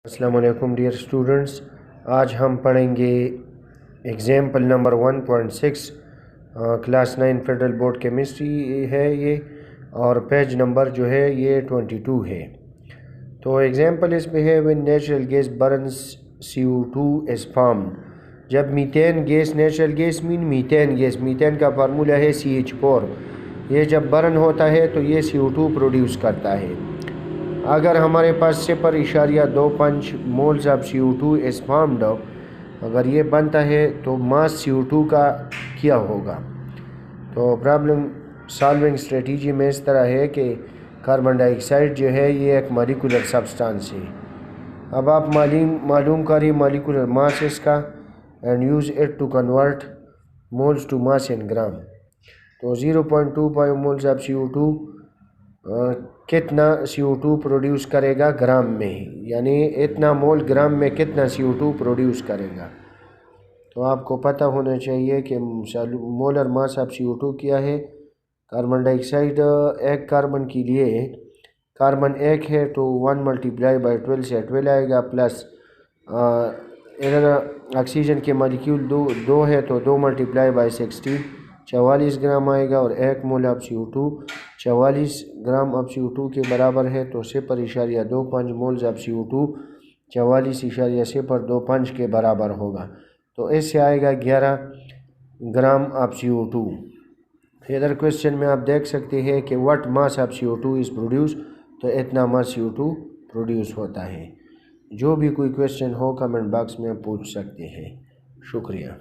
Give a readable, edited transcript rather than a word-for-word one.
السلام علیکم dear students, آج ہم پڑھیں گے example number 1.6 class 9 federal board chemistry ہے یہ، اور پیج نمبر جو ہے یہ 22 ہے۔ تو ایگزامپل اس میں ہے when natural gas burns CO2 is formed۔ جب methane gas, natural gas methane gas, methane کا فارمولہ ہے CH4، یہ جب برن ہوتا ہے تو یہ CO2 پروڈیوس کرتا ہے۔ اگر ہمارے پاس 0.25 moles of CO2 is formed، اگر یہ بنتا ہے تو ماس CO2 کا کیا ہوگا؟ تو پرابلم سالونگ اسٹریٹجی میں اس طرح ہے کہ کاربن ڈائی آکسائڈ جو ہے یہ ایک مالیکولر سبسٹانس ہے۔ اب آپ معلوم کریے مالیکولر ماس اس کا and use it to convert moles to mass in gram. تو 0.25 مولز آف CO2 کتنا CO2 پروڈیوس کرے گا گرام میں، یعنی اتنا مول گرام میں کتنا CO2 پروڈیوس کرے گا۔ تو آپ کو پتہ ہونا چاہیے کہ مولر ماس آف CO2 کیا ہے۔ کاربن ڈائی آکسائڈ ایک کاربن کے لیے، کاربن ایک ہے تو 1 ملٹیپلائی بائی 12 سے 12 آئے گا، پلس ادھر آکسیجن کے مالیکیول دو ہے تو 2 ملٹیپلائی بائی 16 44 گرام آئے گا، اور 1 مول of CO2 44 gram of CO2 کے برابر ہے، تو 0.25 مولز آف CO2 44.025 کے برابر ہوگا، تو اس سے آئے گا 11 گرام آف CO2۔ ادھر کوشچن میں آپ دیکھ سکتے ہیں کہ what mass of CO2 is produced، تو اتنا ماس CO2 پروڈیوس ہوتا ہے۔ جو بھی کوئی کوشچن ہو کمنٹ باکس میں پوچھ سکتے ہیں۔ شکریہ۔